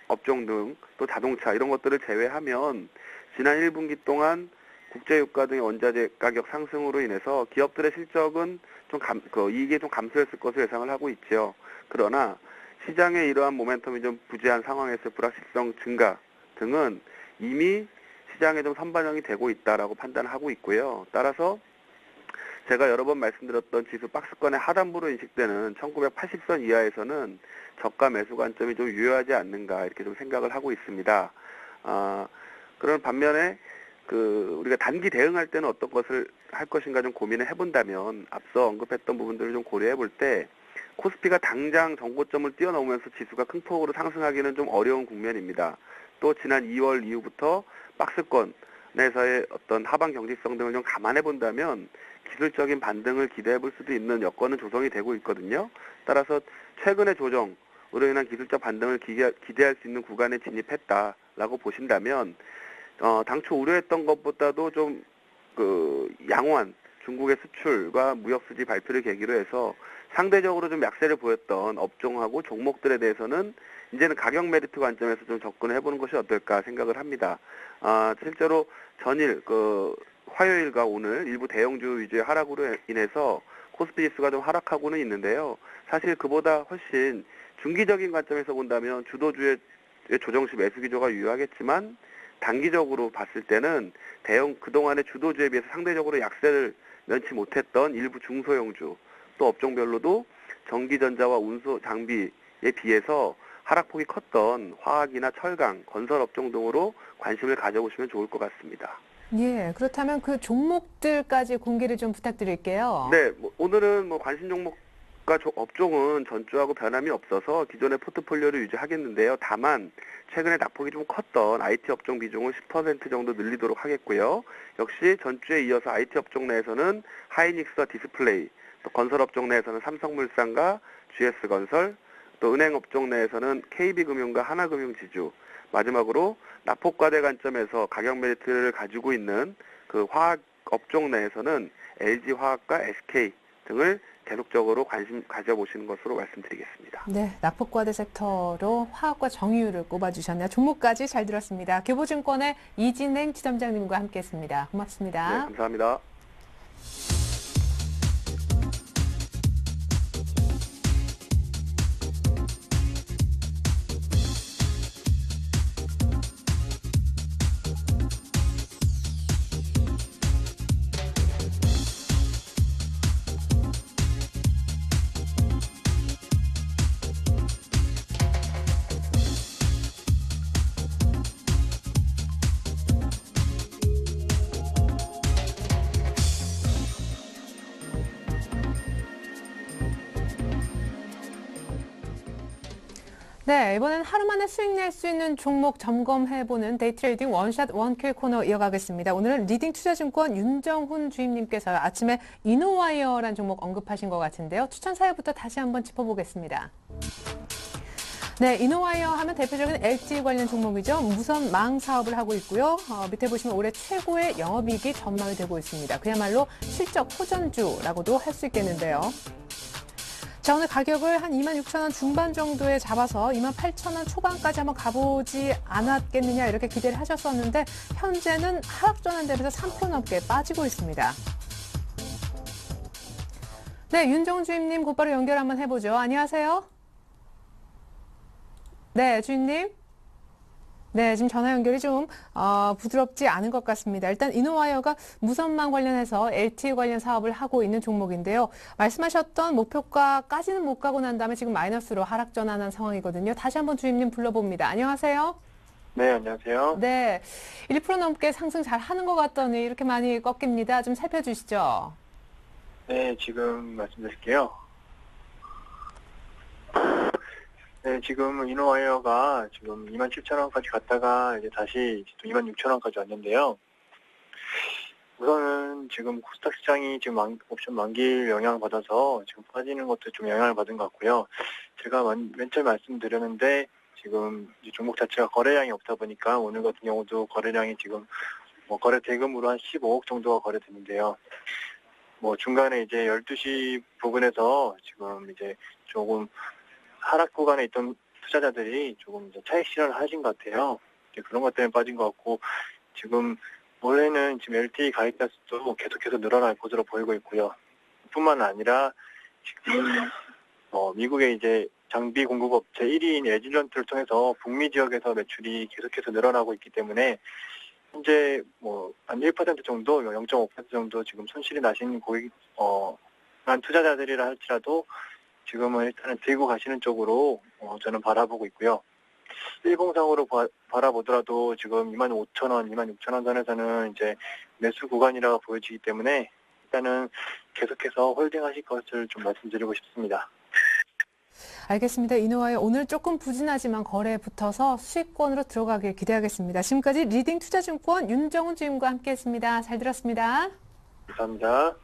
Speaker 5: 업종 등 또 자동차 이런 것들을 제외하면 지난 1분기 동안 국제유가 등의 원자재 가격 상승으로 인해서 기업들의 실적은 좀 이익이 좀 감소했을 것으로 예상을 하고 있죠. 그러나 시장의 이러한 모멘텀이 좀 부재한 상황에서 불확실성 증가 등은 이미 시장에 좀 선반영이 되고 있다라고 판단하고 있고요. 따라서 제가 여러 번 말씀드렸던 지수 박스권의 하단부로 인식되는 1980선 이하에서는 저가 매수 관점이 좀 유효하지 않는가 이렇게 좀 생각을 하고 있습니다. 그런 반면에 우리가 단기 대응할 때는 어떤 것을 할 것인가 좀 고민을 해본다면 앞서 언급했던 부분들을 좀 고려해 볼 때 코스피가 당장 정고점을 뛰어넘으면서 지수가 큰 폭으로 상승하기는 좀 어려운 국면입니다. 또 지난 2월 이후부터 박스권에서의 어떤 하방 경직성 등을 좀 감안해 본다면 기술적인 반등을 기대해 볼 수도 있는 여건은 조성이 되고 있거든요. 따라서 최근의 조정으로 인한 기술적 반등을 기대할 수 있는 구간에 진입했다라고 보신다면 당초 우려했던 것보다도 좀 양호한 중국의 수출과 무역 수지 발표를 계기로 해서 상대적으로 좀 약세를 보였던 업종하고 종목들에 대해서는 이제는 가격 메리트 관점에서 좀 접근을 해보는 것이 어떨까 생각을 합니다. 실제로 전일 화요일과 오늘 일부 대형주 위주의 하락으로 인해서 코스피 지수가 좀 하락하고는 있는데요. 사실 그보다 훨씬 중기적인 관점에서 본다면 주도주의 조정시 매수 기조가 유효하겠지만 단기적으로 봤을 때는 그동안의 주도주에 비해서 상대적으로 약세를 면치 못했던 일부 중소형주, 또 업종별로도 전기전자와 운수 장비에 비해서 하락폭이 컸던 화학이나 철강, 건설 업종 등으로 관심을 가져보시면 좋을 것 같습니다.
Speaker 1: 예, 그렇다면 그 종목들까지 공개를 좀 부탁드릴게요.
Speaker 5: 네, 오늘은 관심 종목과 업종은 전주하고 변함이 없어서 기존의 포트폴리오를 유지하겠는데요. 다만 최근에 낙폭이 좀 컸던 IT 업종 비중을 10% 정도 늘리도록 하겠고요. 역시 전주에 이어서 IT 업종 내에서는 하이닉스와 디스플레이, 또 건설 업종 내에서는 삼성물산과 GS건설, 또 은행 업종 내에서는 KB금융과 하나금융지주, 마지막으로 낙폭과대 관점에서 가격 메리트를 가지고 있는 그 화학 업종 내에서는 LG화학과 SK 등을 계속적으로 관심 가져보시는 것으로 말씀드리겠습니다.
Speaker 1: 네, 낙폭과대 섹터로 화학과 정유를 꼽아주셨네요. 종목까지 잘 들었습니다. 교보증권의 이진행 지점장님과 함께했습니다. 고맙습니다.
Speaker 5: 네, 감사합니다.
Speaker 1: 네, 이번엔 하루 만에 수익 낼 수 있는 종목 점검해보는 데이트레이딩 원샷 원킬 코너 이어가겠습니다. 오늘은 리딩투자증권 윤정훈 주임님께서 아침에 이노와이어란 종목 언급하신 것 같은데요. 추천 사유부터 다시 한번 짚어보겠습니다. 네, 이노와이어 하면 대표적인 LTE 관련 종목이죠. 무선 망 사업을 하고 있고요. 밑에 보시면 올해 최고의 영업이익이 전망이 되고 있습니다. 그야말로 실적 호전주라고도 할 수 있겠는데요. 자, 오늘 가격을 한 26,000원 중반 정도에 잡아서 28,000원 초반까지 한번 가보지 않았겠느냐 이렇게 기대를 하셨었는데 현재는 하락 전환되면서 3% 넘게 빠지고 있습니다. 네, 윤정훈 주임님 곧바로 연결 한번 해보죠. 안녕하세요. 네, 주임님. 네, 지금 전화 연결이 좀 부드럽지 않은 것 같습니다. 일단 이노와이어가 무선망 관련해서 LTE 관련 사업을 하고 있는 종목인데요. 말씀하셨던 목표가까지는 못 가고 난 다음에 지금 마이너스로 하락 전환한 상황이거든요. 다시 한번 주임님 불러봅니다. 안녕하세요.
Speaker 6: 네, 안녕하세요.
Speaker 1: 네, 1% 넘게 상승 잘 하는 것 같더니 이렇게 많이 꺾입니다. 좀 살펴주시죠.
Speaker 6: 네, 지금 말씀드릴게요. 네, 지금 이노와이어가 지금 27,000원까지 갔다가 이제 다시 또 26,000원까지 왔는데요. 우선은 지금 코스닥 시장이 지금 옵션 만기일 영향을 받아서 지금 빠지는 것도 좀 영향을 받은 것 같고요. 제가 맨 처음에 말씀드렸는데 지금 이 종목 자체가 거래량이 없다 보니까 오늘 같은 경우도 거래량이 지금 거래 대금으로 한 15억 정도가 거래됐는데요. 중간에 이제 12시 부근에서 지금 이제 조금 하락 구간에 있던 투자자들이 조금 이제 차익 실현을 하신 것 같아요. 이제 그런 것 때문에 빠진 것 같고, 지금 원래는 지금 LTE 가입자 수도 계속해서 늘어날 것으로 보이고 있고요. 뿐만 아니라 지금 미국의 이제 장비 공급 업체 1위인 에지런트를 통해서 북미 지역에서 매출이 계속해서 늘어나고 있기 때문에 현재 한 1% 정도, 0.5% 정도 지금 손실이 나신 한 투자자들이라 할지라도 지금은 일단은 들고 가시는 쪽으로 저는 바라보고 있고요. 일봉상으로 바라보더라도 지금 25,000원, 26,000원 선에서는 이제 매수 구간이라고 보여지기 때문에 일단은 계속해서 홀딩하실 것을 좀 말씀드리고 싶습니다.
Speaker 1: 알겠습니다. 이노와이어 오늘 조금 부진하지만 거래에 붙어서 수익권으로 들어가길 기대하겠습니다. 지금까지 리딩 투자증권 윤정훈 주임과 함께했습니다. 잘 들었습니다.
Speaker 6: 감사합니다.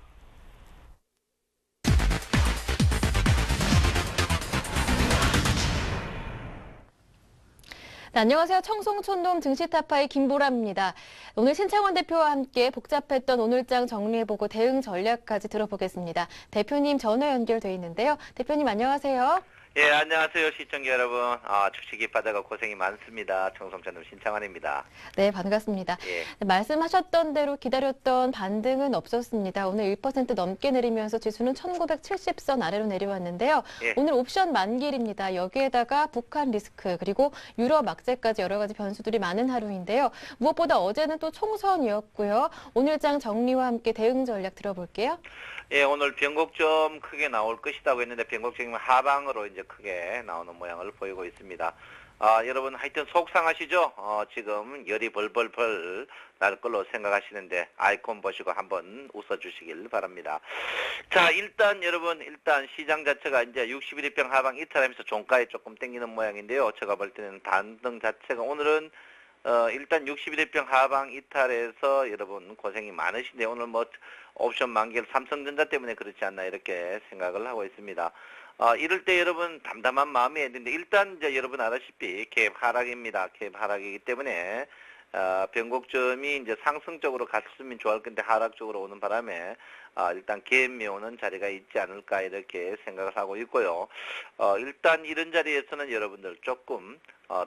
Speaker 7: 네, 안녕하세요. 청송촌돔 증시타파의 김보람입니다. 오늘 신창원 대표와 함께 복잡했던 오늘장 정리해보고 대응 전략까지 들어보겠습니다. 대표님 전화 연결돼 있는데요. 대표님 안녕하세요.
Speaker 8: 예, 안녕하세요. 시청자 여러분. 주식이 바다가 고생이 많습니다. 청송촌돔 신창환입니다.
Speaker 7: 네, 반갑습니다.
Speaker 8: 예.
Speaker 7: 네, 말씀하셨던 대로 기다렸던 반등은 없었습니다. 오늘 1% 넘게 내리면서 지수는 1970선 아래로 내려왔는데요.
Speaker 8: 예.
Speaker 7: 오늘 옵션 만기일입니다. 여기에다가 북한 리스크 그리고 유럽 악재까지 여러 가지 변수들이 많은 하루인데요. 무엇보다 어제는 또 총선이었고요. 오늘장 정리와 함께 대응 전략 들어볼게요.
Speaker 8: 예, 오늘 변곡 좀 크게 나올 것이라고 했는데 변곡 지금 하방으로 이제 크게 나오는 모양을 보이고 있습니다. 여러분 하여튼 속상하시죠? 지금 열이 벌벌벌 날 걸로 생각하시는데 아이콘 보시고 한번 웃어주시길 바랍니다. 자, 일단 여러분 시장 자체가 이제 61일평 하방 이탈하면서 종가에 조금 땡기는 모양인데요. 제가 볼 때는 반등 자체가 오늘은 일단 61일평 하방 이탈해서 여러분 고생이 많으신데 오늘 옵션 만기일 삼성전자 때문에 그렇지 않나 이렇게 생각을 하고 있습니다. 이럴 때 여러분 담담한 마음이 있는데 일단 이제 여러분 알다시피 갭 하락입니다. 갭 하락이기 때문에 변곡점이 이제 상승적으로 갔으면 좋을 건데 하락적으로 오는 바람에 일단 갭 메우는 자리가 있지 않을까 이렇게 생각을 하고 있고요. 일단 이런 자리에서는 여러분들 조금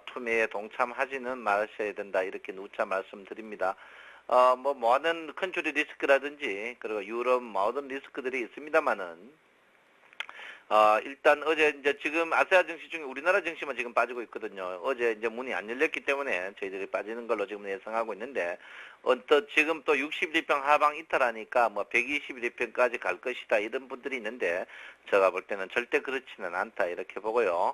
Speaker 8: 투매에 동참하지는 마셔야 된다 이렇게 누차 말씀드립니다. 모든 컨트리 리스크라든지 그리고 유럽 모든 리스크들이 있습니다만은 일단 어제 이제 지금 아시아 증시 중에 우리나라 증시만 지금 빠지고 있거든요. 어제 이제 문이 안 열렸기 때문에 저희들이 빠지는 걸로 지금 예상하고 있는데 또 지금 또 61평 하방 이탈하니까 121평까지 갈 것이다 이런 분들이 있는데 제가 볼 때는 절대 그렇지는 않다 이렇게 보고요.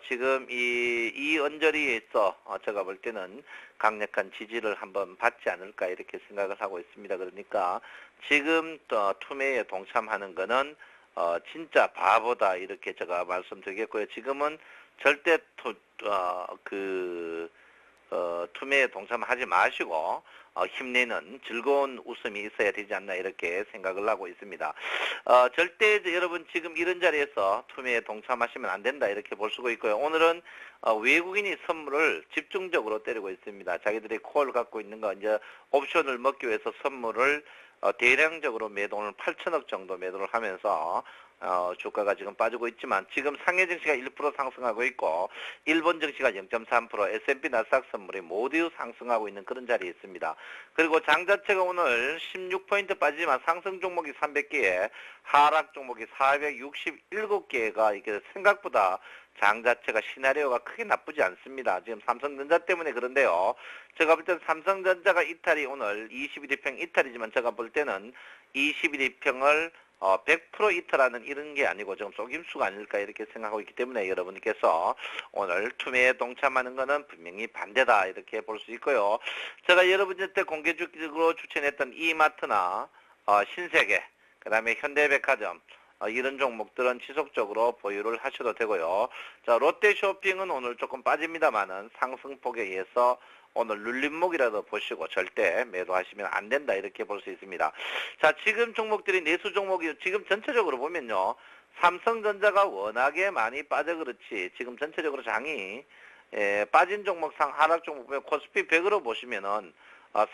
Speaker 8: 지금 이 언저리에서 제가 볼 때는 강력한 지지를 한번 받지 않을까 이렇게 생각을 하고 있습니다. 그러니까 지금 또 투매에 동참하는 거는 진짜 바보다 이렇게 제가 말씀드리겠고요. 지금은 절대 투매에 동참하지 마시고 힘내는 즐거운 웃음이 있어야 되지 않나 이렇게 생각을 하고 있습니다. 절대 여러분 지금 이런 자리에서 투매에 동참하시면 안 된다 이렇게 볼 수가 있고요. 오늘은 외국인이 선물을 집중적으로 때리고 있습니다. 자기들이 콜을 갖고 있는 거 이제 옵션을 먹기 위해서 선물을 대량적으로 매도 오늘 8천억 정도 매도를 하면서 주가가 지금 빠지고 있지만 지금 상해 증시가 1% 상승하고 있고 일본 증시가 0.3%, S&P 나스닥 선물이 모두 상승하고 있는 그런 자리에 있습니다. 그리고 장 자체가 오늘 16포인트 빠지지만 상승 종목이 300개에 하락 종목이 467개가 이게 생각보다 장 자체가 시나리오가 크게 나쁘지 않습니다. 지금 삼성전자 때문에 그런데요. 제가 볼 때는 삼성전자가 이탈이 오늘 21일평 이탈이지만 제가 볼 때는 21일평을 100% 이탈하는 이런 게 아니고 좀 속임수가 아닐까 이렇게 생각하고 있기 때문에 여러분께서 오늘 투매에 동참하는 것은 분명히 반대다 이렇게 볼 수 있고요. 제가 여러분한테 공개적으로 추천했던 이마트나 신세계, 그 다음에 현대백화점 이런 종목들은 지속적으로 보유를 하셔도 되고요. 자, 롯데쇼핑은 오늘 조금 빠집니다만은 상승폭에 의해서 오늘 눌림목이라도 보시고 절대 매도하시면 안 된다 이렇게 볼 수 있습니다. 자, 지금 종목들이 내수 종목이 지금 전체적으로 보면요. 삼성전자가 워낙에 많이 빠져 그렇지 지금 전체적으로 장이 빠진 종목상 하락 종목 보면 코스피 100으로 보시면은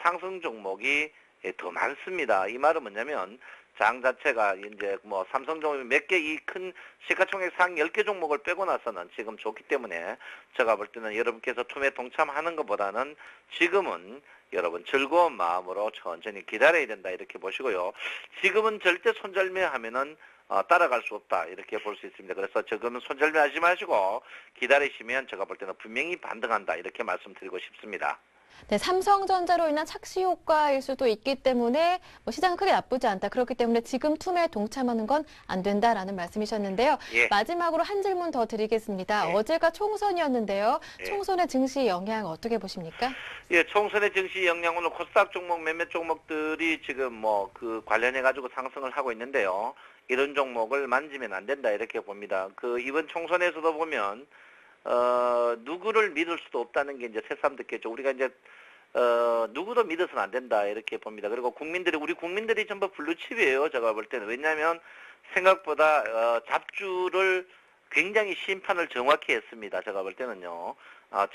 Speaker 8: 상승 종목이 더 많습니다. 이 말은 뭐냐면 장 자체가 이제 뭐 삼성 종목이 몇 개 이 큰 시가총액 상 10개 종목을 빼고 나서는 지금 좋기 때문에 제가 볼 때는 여러분께서 투매 동참하는 것보다는 지금은 여러분 즐거운 마음으로 천천히 기다려야 된다 이렇게 보시고요. 지금은 절대 손절매 하면은 따라갈 수 없다 이렇게 볼 수 있습니다. 그래서 지금은 손절매 하지 마시고 기다리시면 제가 볼 때는 분명히 반등한다 이렇게 말씀드리고 싶습니다.
Speaker 7: 네, 삼성전자로 인한 착시 효과일 수도 있기 때문에 시장은 크게 나쁘지 않다. 그렇기 때문에 지금 투매에 동참하는 건 안 된다라는 말씀이셨는데요.
Speaker 8: 예.
Speaker 7: 마지막으로 한 질문 더 드리겠습니다.
Speaker 8: 예.
Speaker 7: 어제가 총선이었는데요.
Speaker 8: 예.
Speaker 7: 총선의 증시 영향 어떻게 보십니까?
Speaker 8: 예, 총선의 증시 영향 오늘 코스닥 종목 몇몇 종목들이 지금 뭐 그 관련해 가지고 상승을 하고 있는데요. 이런 종목을 만지면 안 된다 이렇게 봅니다. 그 이번 총선에서도 보면 누구를 믿을 수도 없다는 게 이제 새삼 듣겠죠. 우리가 이제 누구도 믿어서는 안 된다 이렇게 봅니다. 그리고 우리 국민들이 전부 블루칩이에요. 제가 볼 때는. 왜냐하면 생각보다 잡주를 굉장히 심판을 정확히 했습니다. 제가 볼 때는요.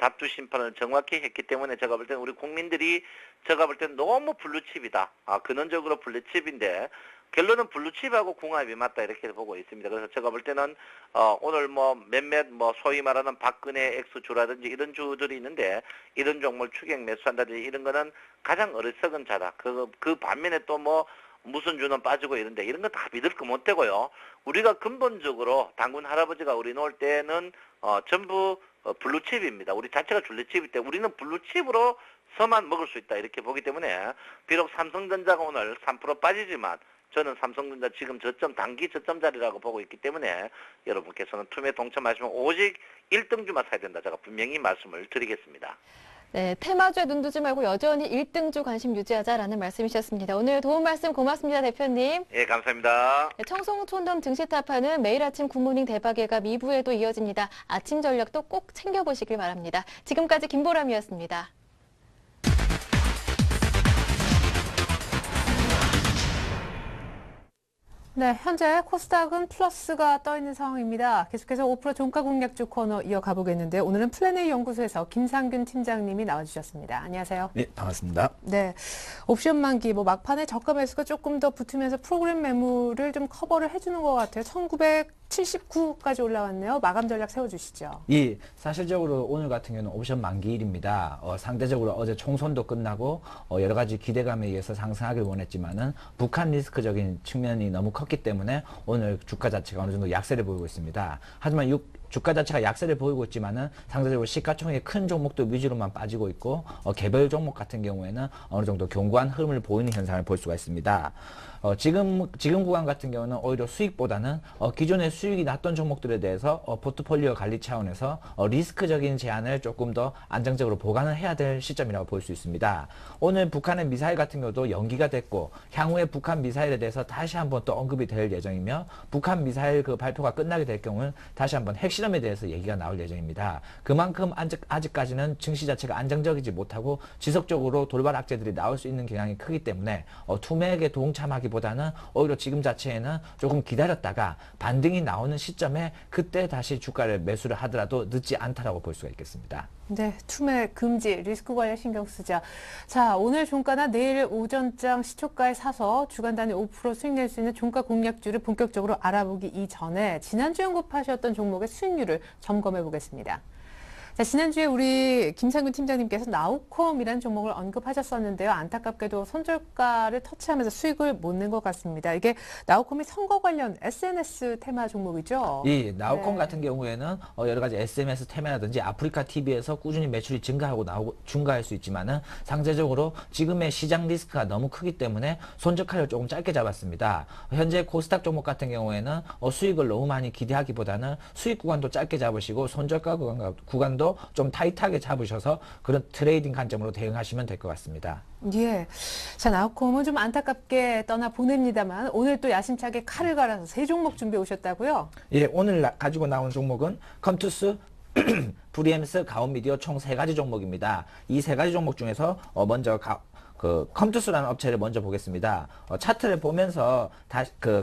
Speaker 8: 잡주 심판을 정확히 했기 때문에 제가 볼 때는 우리 국민들이 제가 볼 때는 너무 블루칩이다. 근원적으로 블루칩인데 결론은 블루칩하고 궁합이 맞다 이렇게 보고 있습니다. 그래서 제가 볼 때는 오늘 뭐 몇몇 소위 말하는 박근혜 X주라든지 이런 주들이 있는데 이런 종목을 추격 매수한다든지 이런 거는 가장 어리석은 자다. 그 반면에 또 뭐 무슨 주는 빠지고 이런데 이런 거 다 믿을 거 못 되고요. 우리가 근본적으로 당군 할아버지가 우리 놓을 때는 전부 블루칩입니다. 우리 자체가 블루칩일 때 우리는 블루칩으로서만 먹을 수 있다 이렇게 보기 때문에 비록 삼성전자가 오늘 3% 빠지지만 저는 삼성전자 지금 단기 저점 자리라고 보고 있기 때문에 여러분께서는 투매 동참하시면 오직 1등주만 사야 된다. 제가 분명히 말씀을 드리겠습니다.
Speaker 7: 네, 테마주에 눈 두지 말고 여전히 1등주 관심 유지하자라는 말씀이셨습니다. 오늘 도움 말씀 고맙습니다, 대표님.
Speaker 8: 예, 감사합니다.
Speaker 7: 네, 청송촌돔 증시타파는 매일 아침 굿모닝 대박예가 2부에도 이어집니다. 아침 전략도 꼭 챙겨보시길 바랍니다. 지금까지 김보람이었습니다.
Speaker 1: 네, 현재 코스닥은 플러스가 떠 있는 상황입니다. 계속해서 5% 종가 공략주 코너 이어가 보겠는데요. 오늘은 플래너의 연구소에서 김상균 팀장님이 나와주셨습니다. 안녕하세요.
Speaker 9: 네, 반갑습니다.
Speaker 1: 네, 옵션 만기 막판에 저가 매수가 조금 더 붙으면서 프로그램 매물을 좀 커버를 해주는 것 같아요. 1979까지 올라왔네요. 마감 전략 세워주시죠.
Speaker 9: 예, 사실적으로 오늘 같은 경우는 옵션 만기일입니다. 상대적으로 어제 총선도 끝나고 여러 가지 기대감에 의해서 상승하길 원했지만은 북한 리스크적인 측면이 너무 컸기 때문에 오늘 주가 자체가 어느 정도 약세를 보이고 있습니다. 하지만 주가 자체가 약세를 보이고 있지만은 상대적으로 시가총액 큰 종목들 위주로만 빠지고 있고 개별 종목 같은 경우에는 어느 정도 견고한 흐름을 보이는 현상을 볼 수가 있습니다. 지금 구간 같은 경우는 오히려 수익보다는 기존의 수익이 났던 종목들에 대해서 포트폴리오 관리 차원에서 리스크적인 제한을 조금 더 안정적으로 보관을 해야 될 시점이라고 볼 수 있습니다. 오늘 북한의 미사일 같은 경우도 연기가 됐고 향후에 북한 미사일에 대해서 다시 한번 또 언급이 될 예정이며 북한 미사일 그 발표가 끝나게 될 경우는 다시 한번 핵실험 실험에 대해서 얘기가 나올 예정입니다. 그만큼 아직까지는 증시 자체가 안정적이지 못하고 지속적으로 돌발 악재들이 나올 수 있는 경향이 크기 때문에 투매액에 동참하기보다는 오히려 지금 자체에는 조금 기다렸다가 반등이 나오는 시점에 그때 다시 주가를 매수를 하더라도 늦지 않다라고 볼 수가 있겠습니다.
Speaker 1: 네, 투매 금지, 리스크 관리 신경 쓰자. 자, 오늘 종가나 내일 오전장 시초가에 사서 주간 단위 5% 수익 낼 수 있는 종가 공략주를 본격적으로 알아보기 이전에 지난주에 언급하셨던 종목의 수익률을 점검해 보겠습니다. 자, 지난주에 우리 김상균 팀장님께서 나우콤이라는 종목을 언급하셨었는데요. 안타깝게도 손절가를 터치하면서 수익을 못 낸 것 같습니다. 이게 나우콤이 선거 관련 SNS 테마 종목이죠?
Speaker 9: 이 나우콤
Speaker 1: 네.
Speaker 9: 같은 경우에는 여러 가지 SMS 테마라든지 아프리카 TV에서 꾸준히 매출이 증가할 수 있지만은 상대적으로 지금의 시장 리스크가 너무 크기 때문에 손절가를 조금 짧게 잡았습니다. 현재 코스닥 종목 같은 경우에는 수익을 너무 많이 기대하기보다는 수익 구간도 짧게 잡으시고 손절가 구간도 좀 타이트하게 잡으셔서 그런 트레이딩 관점으로 대응하시면 될 것 같습니다.
Speaker 1: 예. 자, 나우콤은 좀 안타깝게 떠나 보냅니다만 오늘 또 야심차게 칼을 갈아서 세 종목 준비해 오셨다고요?
Speaker 9: 예, 오늘 가지고 나온 종목은 컴투스, 브리엠스, 가온미디어 총 3가지 종목입니다. 이 3가지 종목 중에서 먼저 컴투스라는 업체를 먼저 보겠습니다. 차트를 보면서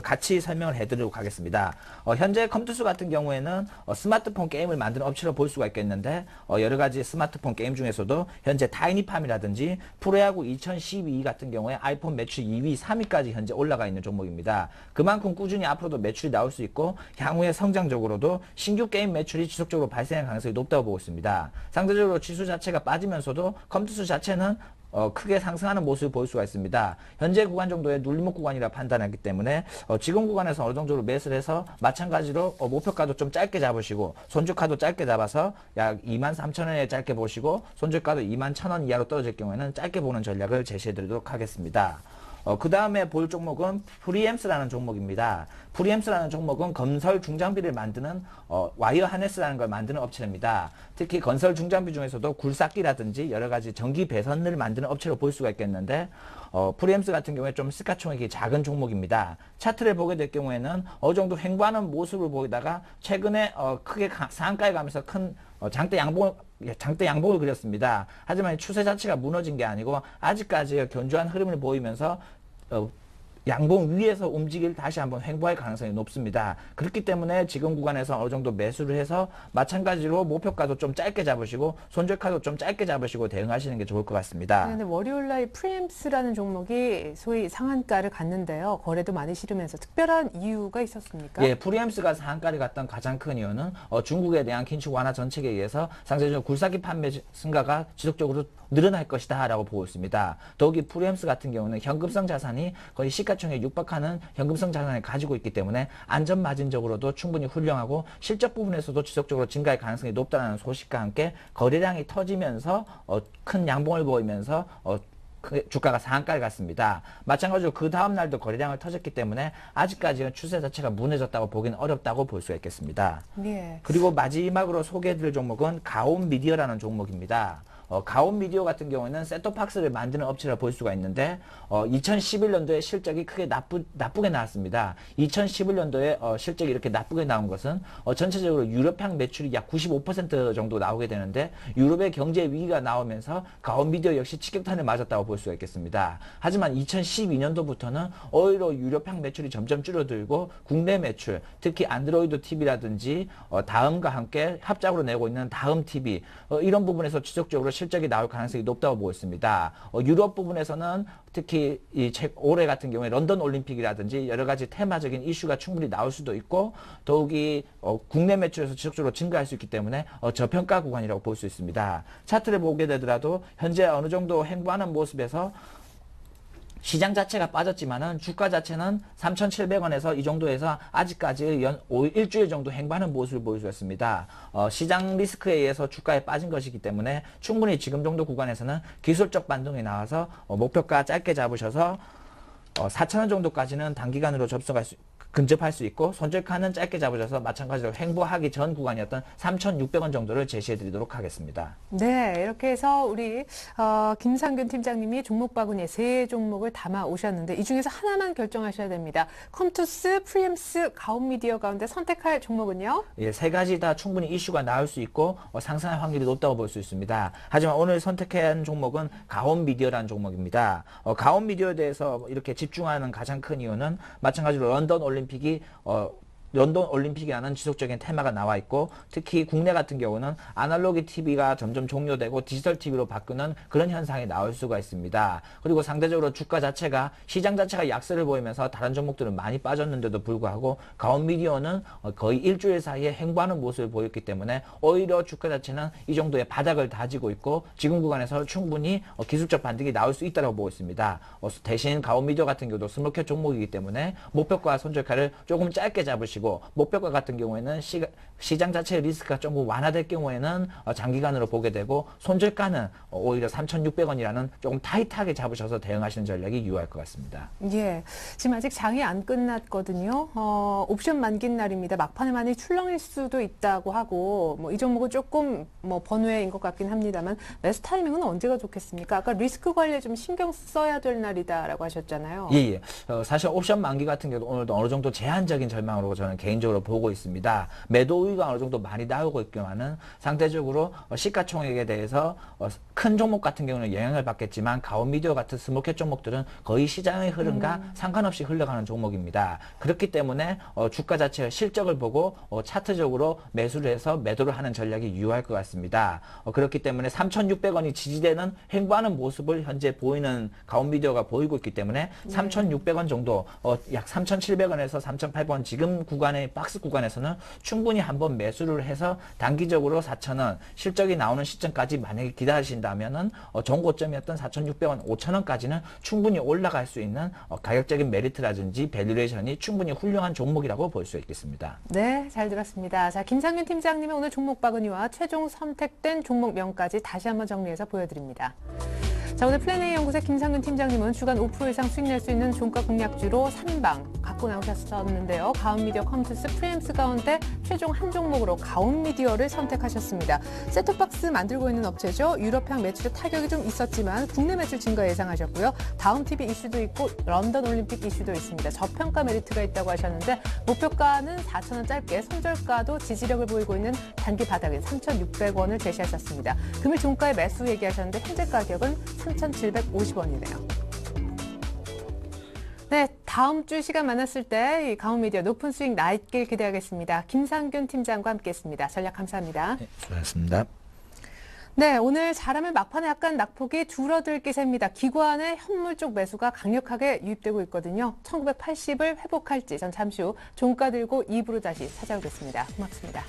Speaker 9: 같이 설명을 해드리도록 하겠습니다. 현재 컴투스 같은 경우에는 스마트폰 게임을 만드는 업체로 볼 수가 있겠는데 여러 가지 스마트폰 게임 중에서도 현재 타이니팜이라든지 프로야구 2012 같은 경우에 아이폰 매출 2위, 3위까지 현재 올라가 있는 종목입니다. 그만큼 꾸준히 앞으로도 매출이 나올 수 있고 향후에 성장적으로도 신규 게임 매출이 지속적으로 발생할 가능성이 높다고 보고 있습니다. 상대적으로 지수 자체가 빠지면서도 컴투스 자체는 크게 상승하는 모습을 볼 수가 있습니다. 현재 구간 정도의 눌림목 구간이라 판단하기 때문에 지금 구간에서 어느 정도로 매수를 해서 마찬가지로 목표가도 좀 짧게 잡으시고 손절가도 짧게 잡아서 약 23,000원에 짧게 보시고 손절가도 21,000원 이하로 떨어질 경우에는 짧게 보는 전략을 제시해 드리도록 하겠습니다. 그 다음에 볼 종목은 프리엠스라는 종목입니다. 프리엠스라는 종목은 건설 중장비를 만드는 와이어 하네스라는 걸 만드는 업체입니다. 특히 건설 중장비 중에서도 굴삭기라든지 여러 가지 전기 배선을 만드는 업체로 볼 수가 있겠는데 프리엠스 같은 경우에 좀 시가총액이 작은 종목입니다. 차트를 보게 될 경우에는 어느 정도 횡보하는 모습을 보이다가 최근에 크게 상한가에 가면서 큰 장대 양봉을 그렸습니다. 하지만 추세 자체가 무너진 게 아니고 아직까지 견조한 흐름을 보이면서 양봉 위에서 움직일 다시 한번 횡보할 가능성이 높습니다. 그렇기 때문에 지금 구간에서 어느 정도 매수를 해서 마찬가지로 목표가도 좀 짧게 잡으시고 손절가도 좀 짧게 잡으시고 대응하시는 게 좋을 것 같습니다.
Speaker 1: 네, 월요일 날 프리엠스라는 종목이 소위 상한가를 갔는데요. 거래도 많이 싫으면서 특별한 이유가 있었습니까?
Speaker 9: 예, 프리엠스가 상한가를 갔던 가장 큰 이유는 중국에 대한 긴축 완화 정책에 의해서 상대적으로 굴삭기 판매 증가가 지속적으로 늘어날 것이다 라고 보고 있습니다. 더욱이 프리엠스 같은 경우는 현금성 자산이 거의 시가총액에 육박하는 현금성 자산을 가지고 있기 때문에 안전마진적으로도 충분히 훌륭하고 실적 부분에서도 지속적으로 증가할 가능성이 높다는 소식과 함께 거래량이 터지면서 큰 양봉을 보이면서 주가가 상한가를 갔습니다. 마찬가지로 그 다음 날도 거래량을 터졌기 때문에 아직까지는 추세 자체가 무너졌다고 보기는 어렵다고 볼 수가 있겠습니다.
Speaker 1: 예.
Speaker 9: 그리고 마지막으로 소개해드릴 종목은 가온미디어라는 종목입니다. 가온미디어 같은 경우에는 셋톱박스를 만드는 업체라 볼 수가 있는데 2011년도에 실적이 크게 나쁘게 나왔습니다. 2011년도에 실적이 이렇게 나쁘게 나온 것은 전체적으로 유럽향 매출이 약 95% 정도 나오게 되는데 유럽의 경제 위기가 나오면서 가온미디어 역시 직격탄을 맞았다고 볼 수가 있겠습니다. 하지만 2012년도부터는 오히려 유럽향 매출이 점점 줄어들고 국내 매출, 특히 안드로이드 TV라든지 다음과 함께 합작으로 내고 있는 다음 TV 이런 부분에서 지속적으로 실적이 나올 가능성이 높다고 보고 있습니다. 유럽 부분에서는 특히 올해 같은 경우에 런던 올림픽이라든지 여러 가지 테마적인 이슈가 충분히 나올 수도 있고 더욱이 국내 매출에서 지속적으로 증가할 수 있기 때문에 저평가 구간이라고 볼 수 있습니다. 차트를 보게 되더라도 현재 어느 정도 횡보하는 모습에서 시장 자체가 빠졌지만은 주가 자체는 3,700원에서 이 정도에서 아직까지 일주일 정도 행보하는 모습을 보일 수 있습니다. 시장 리스크에 의해서 주가에 빠진 것이기 때문에 충분히 지금 정도 구간에서는 기술적 반등이 나와서 목표가 짧게 잡으셔서 4,000원 정도까지는 단기간으로 접속할 수 근접할 수 있고 손절가는 짧게 잡으셔서 마찬가지로 횡보하기 전 구간이었던 3,600원 정도를 제시해 드리도록 하겠습니다.
Speaker 1: 네, 이렇게 해서 우리 김상균 팀장님이 종목 바구니에 세 종목을 담아 오셨는데 이 중에서 하나만 결정하셔야 됩니다. 컴투스, 프리엠스, 가온미디어 가운데 선택할 종목은요?
Speaker 9: 예, 세 가지 다 충분히 이슈가 나올 수 있고 상승할 확률이 높다고 볼 수 있습니다. 하지만 오늘 선택해야 하는 종목은 가온미디어라는 종목입니다. 가온미디어에 대해서 이렇게 집중하는 가장 큰 이유는 마찬가지로 런던 올림픽이라는 지속적인 테마가 나와 있고 특히 국내 같은 경우는 아날로그 TV가 점점 종료되고 디지털 TV로 바꾸는 그런 현상이 나올 수가 있습니다. 그리고 상대적으로 주가 자체가 시장 자체가 약세를 보이면서 다른 종목들은 많이 빠졌는데도 불구하고 가온미디어는 거의 일주일 사이에 횡보하는 모습을 보였기 때문에 오히려 주가 자체는 이 정도의 바닥을 다지고 있고 지금 구간에서 충분히 기술적 반등이 나올 수 있다고 보고 있습니다. 대신 가온미디어 같은 경우도 스몰캡 종목이기 때문에 목표가 손절가를 조금 짧게 잡으시고 목표가 같은 경우에는 시장 자체의 리스크가 조금 완화될 경우에는 장기간으로 보게 되고 손절가는 오히려 3,600원이라는 조금 타이트하게 잡으셔서 대응하시는 전략이 유효할 것 같습니다.
Speaker 1: 예, 지금 아직 장이 안 끝났거든요. 옵션 만기 날입니다. 막판에 많이 출렁일 수도 있다고 하고 이 종목은 조금 번외인 것 같긴 합니다만 매수 타이밍은 언제가 좋겠습니까? 아까 리스크 관리에 좀 신경 써야 될 날이다라고 하셨잖아요.
Speaker 9: 예. 사실 옵션 만기 같은 경우도 오늘도 어느 정도 제한적인 전망으로 저는 개인적으로 보고 있습니다. 매도 우위가 어느 정도 많이 나오고 있지만은 상대적으로 시가총액에 대해서 큰 종목 같은 경우는 영향을 받겠지만 가온미디어 같은 스몰캡 종목들은 거의 시장의 흐름과 상관없이 흘러가는 종목입니다. 그렇기 때문에 주가 자체의 실적을 보고 차트적으로 매수를 해서 매도를 하는 전략이 유효할 것 같습니다. 그렇기 때문에 3,600원이 지지되는 횡보하는 모습을 현재 보이는 가온미디어가 보이고 있기 때문에 3,600원 정도 약 3,700원에서 3,800원 지금 구간의 박스 구간에서는 충분히 한번 매수를 해서 단기적으로 4,000원 실적이 나오는 시점까지 만약에 기다리신다면은 정고점이었던 4,600원, 5,000원까지는 충분히 올라갈 수 있는 가격적인 메리트라든지 밸류레이션이 충분히 훌륭한 종목이라고 볼 수 있겠습니다.
Speaker 1: 네, 잘 들었습니다. 자, 김상균 팀장님의 오늘 종목 바구니와 최종 선택된 종목명까지 다시 한번 정리해서 보여드립니다. 자, 오늘 플래닝 연구소 김상균 팀장님은 주간 5% 이상 수익 낼 수 있는 종가 공략주로 3방 갖고 나오셨었는데요. 가온미디어, 컴투스, 프리엠스 가운데 최종 한 종목으로 가온미디어를 선택하셨습니다. 셋톱박스 만들고 있는 업체죠. 유럽향 매출에 타격이 좀 있었지만 국내 매출 증가 예상하셨고요. 다음 TV 이슈도 있고 런던 올림픽 이슈도 있습니다. 저평가 메리트가 있다고 하셨는데 목표가는 4,000원 짧게, 손절가도 지지력을 보이고 있는 단기 바닥인 3,600원을 제시하셨습니다. 금일 종가의 매수 얘기하셨는데 현재 가격은 3,750원이네요. 네, 다음 주 시간 만났을 때 이 가온미디어 높은 수익 나있길 기대하겠습니다. 김상균 팀장과 함께했습니다. 전략 감사합니다.
Speaker 9: 네, 수고하셨습니다.
Speaker 1: 네, 오늘 잘하면 막판에 약간 낙폭이 줄어들 기세입니다. 기관의 현물 쪽 매수가 강력하게 유입되고 있거든요. 1980을 회복할지 전 잠시 후 종가 들고 2부로 다시 찾아오겠습니다. 고맙습니다.